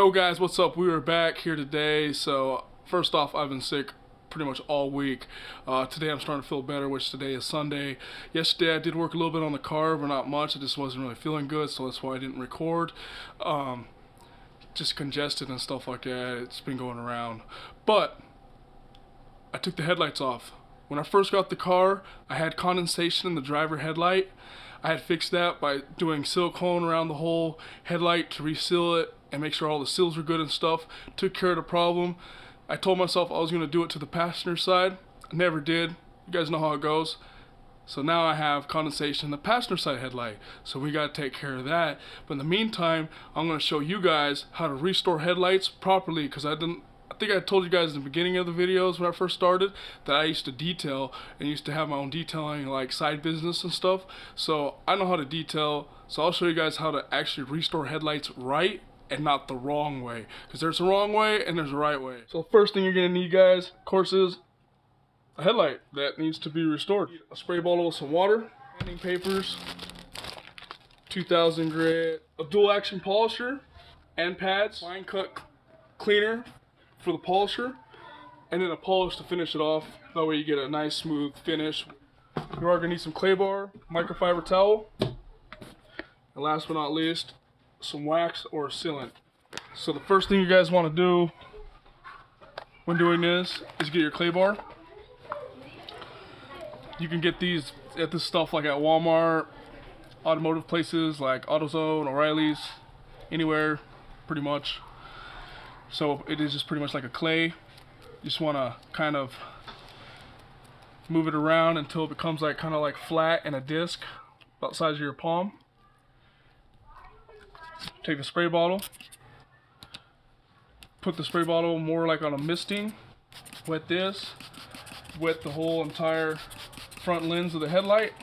Yo guys, what's up? We are back here today. So first off, I've been sick pretty much all week. Today I'm starting to feel better, which today is Sunday. Yesterday I did work a little bit on the car, but not much. I just wasn't really feeling good, so that's why I didn't record. Just congested and stuff like that. It's been going around. But I took the headlights off. When I first got the car, I had condensation in the driver headlight. I had fixed that by doing silicone around the whole headlight to reseal it and make sure all the seals were good and stuff. Took care of the problem. I told myself I was going to do it to the passenger side. I never did. You guys know how it goes. So now I have condensation in the passenger side headlight. So we got to take care of that. But in the meantime, I'm going to show you guys how to restore headlights properly, because I think I told you guys in the beginning of the videos when I first started that I used to detail and used to have my own detailing like side business and stuff. So I know how to detail. So I'll show you guys how to actually restore headlights right and not the wrong way, because there's a wrong way and there's a right way. So the first thing you're gonna need, guys, of course, is a headlight that needs to be restored. A spray bottle with some water, sanding papers, 2000 grit, a dual action polisher and pads, fine cut cleaner for the polisher, and then a polish to finish it off. That way you get a nice smooth finish. You are gonna need some clay bar, microfiber towel, and last but not least, some wax or sealant. So the first thing you guys want to do when doing this is get your clay bar. You can get these at this stuff like at Walmart, automotive places like AutoZone, O'Reilly's, anywhere pretty much. So it is just pretty much like a clay. You just want to kind of move it around until it becomes like kind of like flat and a disc about the size of your palm. Take the spray bottle, put the spray bottle more like on a misting, wet this, wet the whole entire front lens of the headlight.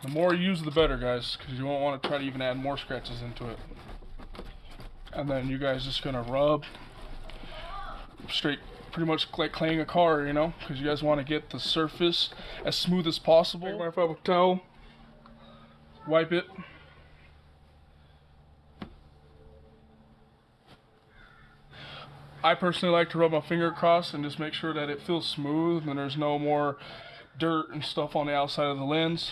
The more you use the better, guys, because you won't want to try to even add more scratches into it. And then you guys just gonna rub straight, pretty much like claying a car, you know, because you guys want to get the surface as smooth as possible. Take my fabric towel, wipe it. I personally like to rub my finger across and just make sure that it feels smooth and there's no more dirt and stuff on the outside of the lens.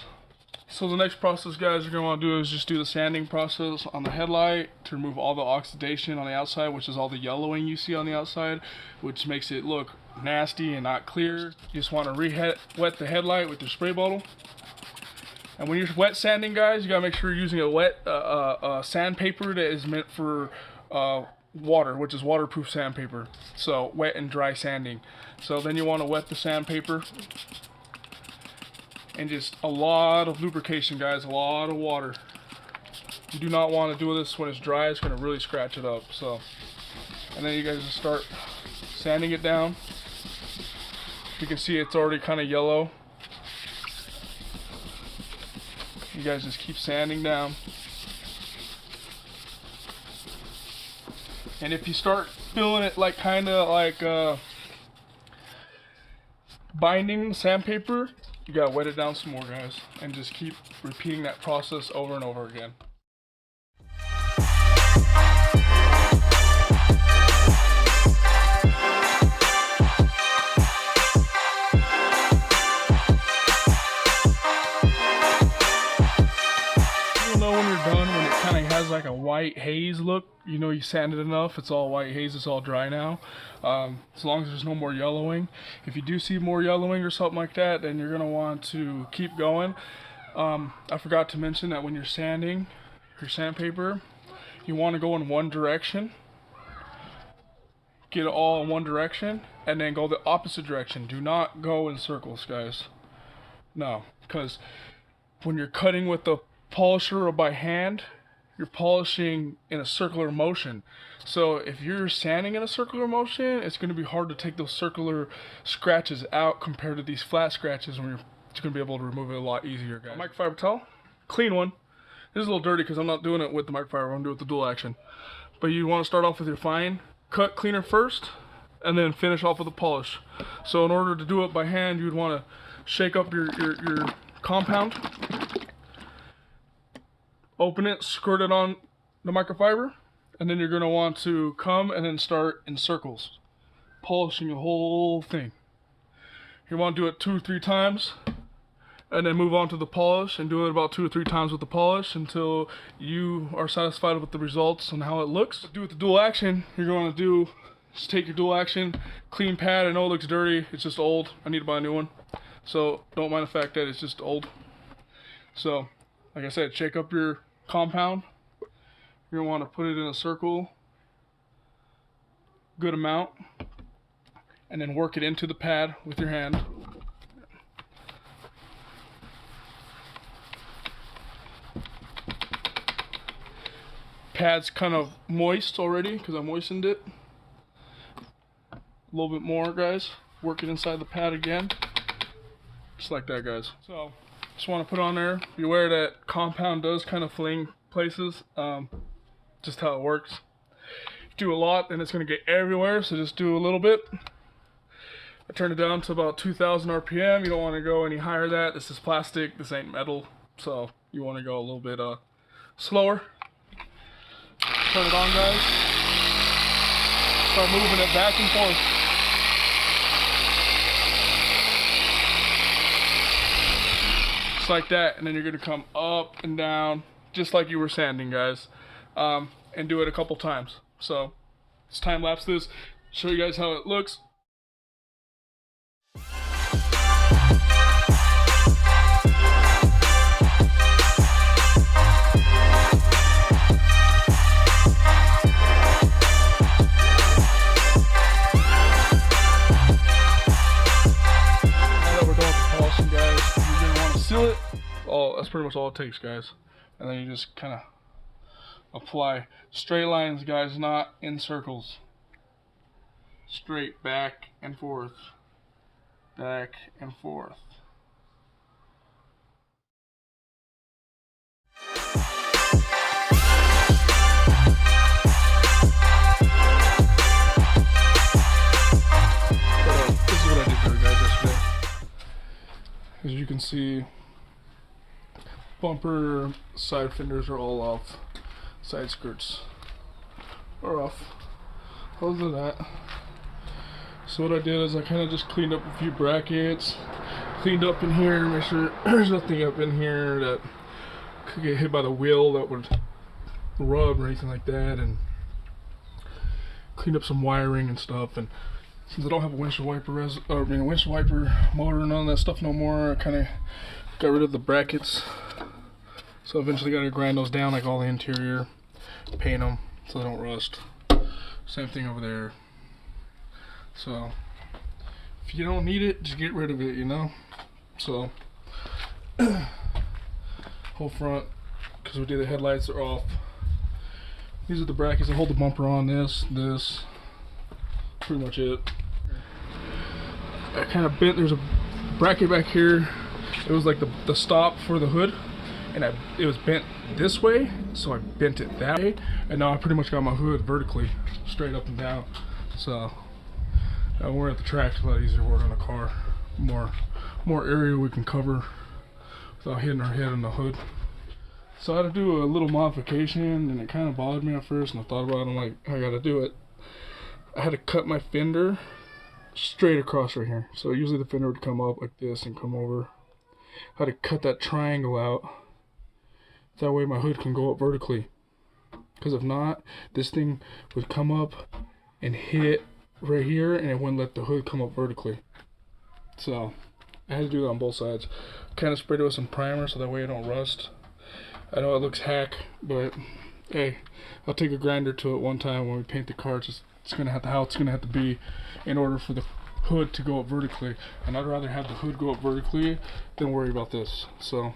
So the next process, guys, you're going to want to do is just do the sanding process on the headlight to remove all the oxidation on the outside, which is all the yellowing you see on the outside, which makes it look nasty and not clear. You just want to wet the headlight with your spray bottle. And when you're wet sanding, guys, you got to make sure you're using a wet sandpaper that is meant for water, which is waterproof sandpaper. So wet and dry sanding. So then you want to wet the sandpaper and just a lot of lubrication, guys, a lot of water. You do not want to do this when it's dry. It's going to really scratch it up. So, and then you guys just start sanding it down. You can see it's already kind of yellow. You guys just keep sanding down. And if you start feeling it like kind of like binding sandpaper, you gotta wet it down some more, guys, and just keep repeating that process over and over again. You'll know when you're done when it kind of has like a white haze look. You know you sanded enough, it's all white haze, it's all dry now. As long as there's no more yellowing. If you do see more yellowing or something like that, then you're going to want to keep going. I forgot to mention that when you're sanding your sandpaper, you want to go in one direction. Get it all in one direction, and then go the opposite direction. Do not go in circles, guys. No, because when you're cutting with the polisher or by hand, you're polishing in a circular motion. So if you're sanding in a circular motion, it's going to be hard to take those circular scratches out compared to these flat scratches when you're going to be able to remove it a lot easier, guys. Microfiber towel, clean one. This is a little dirty because I'm not doing it with the microfiber, I'm going to do it with the dual action. But you want to start off with your fine cut cleaner first, and then finish off with a polish. So in order to do it by hand, you would want to shake up your compound, open it, squirt it on the microfiber, And then you're going to want to come and then start in circles, polishing the whole thing. You want to do it 2 or 3 times, and then move on to the polish and do it about 2 or 3 times with the polish until you are satisfied with the results and how it looks. To do with the dual action, you're going to do, just take your dual action, clean pad. I know it looks dirty, it's just old. I need to buy a new one. So don't mind the fact that it's just old. So, like I said, shake up your compound. You're going to want to put it in a circle, good amount, and then work it into the pad with your hand. Pad's kind of moist already because I moistened it. A little bit more, guys. Work it inside the pad again. Just like that, guys. So, just want to put on there. Be aware that compound does kind of fling places. Just how it works. If you do a lot, then it's going to get everywhere, so just do a little bit. I turned it down to about 2,000 RPM. You don't want to go any higher than that. This is plastic, this ain't metal, so you want to go a little bit slower. Turn it on, guys. Start moving it back and forth. Just like that, and then you're going to come up and down, just like you were sanding, guys. And do it a couple times. So let's time lapse this, show you guys how it looks. Now that we're done with the polishing, guys, you're gonna want to seal it. That's pretty much all it takes, guys. And then you just kind of apply straight lines, guys, not in circles. Straight back and forth, back and forth. This is what I did there, guys, yesterday. As you can see, bumper side fenders are all off. Side skirts are off. Other than that, so what I did is I kind of just cleaned up a few brackets, cleaned up in here, make sure there's nothing up in here that could get hit by the wheel that would rub or anything like that, and cleaned up some wiring and stuff. And since I don't have a windshield wiper windshield wiper motor and all that stuff no more, I kind of got rid of the brackets. So eventually got to grind those down, like all the interior, paint them so they don't rust. Same thing over there. So if you don't need it, just get rid of it, you know. So whole front, because we did the headlights, are off. These are the brackets that hold the bumper on. This, pretty much it. I kind of bent. There's a bracket back here. It was like the stop for the hood. And it was bent this way, so I bent it that way, and now I pretty much got my hood vertically, straight up and down. So we're at the track, it's a lot easier to work on a car. More area we can cover without hitting our head on the hood. So I had to do a little modification, and it kind of bothered me at first, and I thought about it, I'm like, I gotta do it. I had to cut my fender straight across right here. So usually the fender would come up like this and come over. I had to cut that triangle out. That way my hood can go up vertically. Because if not, this thing would come up and hit right here, and it wouldn't let the hood come up vertically. So I had to do that on both sides. Kind of sprayed it with some primer so that way it don't rust. I know it looks hack, but hey, I'll take a grinder to it one time when we paint the car. It's gonna have to, how it's gonna have to be in order for the hood to go up vertically. And I'd rather have the hood go up vertically than worry about this. So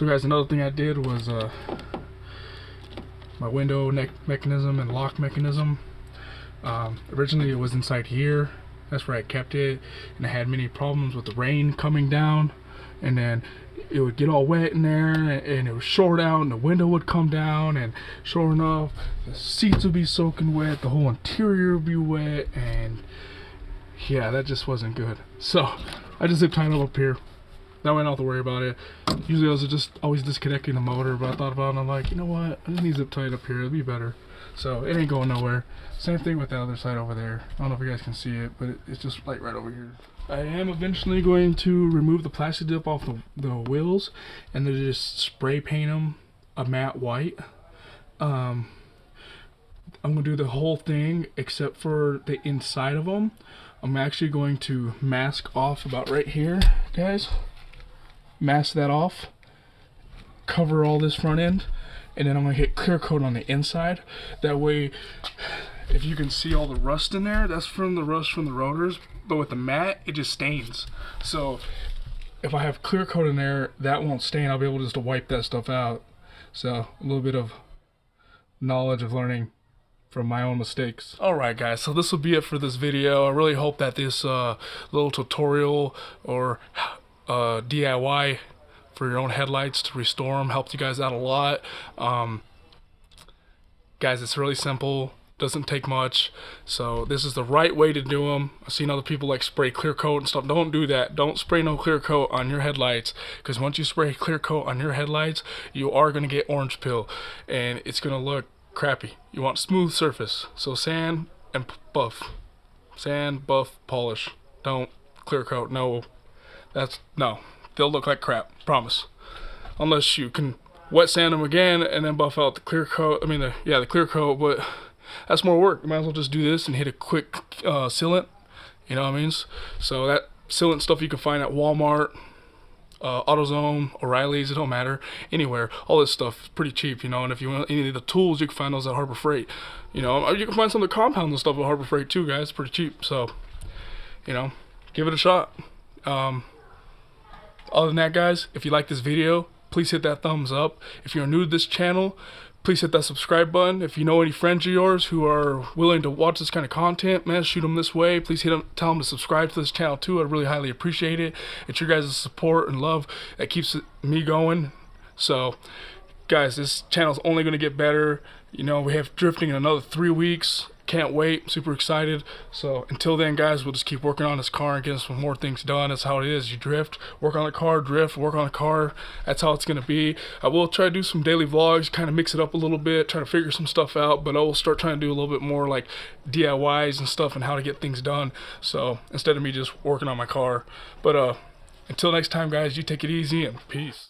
guys, another thing I did was my window neck mechanism and lock mechanism. Originally it was inside here. That's where I kept it, and I had many problems with the rain coming down, and then it would get all wet in there, and it would short out, and the window would come down, and sure enough the seats would be soaking wet, the whole interior would be wet, and yeah, that just wasn't good. So I just zip tied up here. That way I don't have to worry about it. Usually I was just always disconnecting the motor, but I thought about it and I'm like, you know what, I just need zip tied up here, it'll be better. so it ain't going nowhere. Same thing with the other side over there. I don't know if you guys can see it, but it's just like right over here. I am eventually going to remove the plastic dip off the wheels and then just spray paint them a matte white. I'm gonna do the whole thing except for the inside of them. I'm actually going to mask off about right here, guys. Mask that off, cover all this front end, and then I'm gonna hit clear coat on the inside. That way, if you can see all the rust in there, that's from the rust from the rotors, but with the matte, it just stains. So if I have clear coat in there, that won't stain. I'll be able just to wipe that stuff out. So a little bit of knowledge of learning from my own mistakes. Alright guys, so this will be it for this video. I really hope that this little tutorial or DIY for your own headlights to restore them helped you guys out a lot. Guys, it's really simple, doesn't take much, so this is the right way to do them. I've seen other people like spray clear coat and stuff. Don't do that. Don't spray no clear coat on your headlights, because once you spray clear coat on your headlights, you are going to get orange peel and it's going to look crappy. You want smooth surface, so sand and buff. Sand, buff, polish. Don't clear coat. No, no, they'll look like crap, promise. Unless you can wet sand them again and then buff out the clear coat. I mean the clear coat, but that's more work. You might as well just do this and hit a quick sealant, you know what I mean? So that sealant stuff you can find at Walmart, AutoZone, O'Reilly's, it don't matter, anywhere. All this stuff is pretty cheap, you know, and if you want any of the tools, you can find those at Harbor Freight. You know, you can find some of the compounds and stuff at Harbor Freight too, guys. It's pretty cheap, so, you know, give it a shot. Other than that, guys, if you like this video, please hit that thumbs up. If you're new to this channel, please hit that subscribe button. If you know any friends of yours who are willing to watch this kind of content, man, shoot them this way. Please tell them to subscribe to this channel too. I really highly appreciate it. It's your guys' support and love that keeps me going. So, guys, this channel's only going to get better. You know, we have drifting in another 3 weeks. Can't wait. Super excited. So until then, guys, we'll just keep working on this car and getting some more things done. That's how it is. You drift, work on the car, drift, work on the car. That's how it's going to be. I will try to do some daily vlogs, kind of mix it up a little bit, try to figure some stuff out, but I will start trying to do a little bit more like DIYs and stuff and how to get things done. So instead of me just working on my car. But until next time, guys, you take it easy and peace.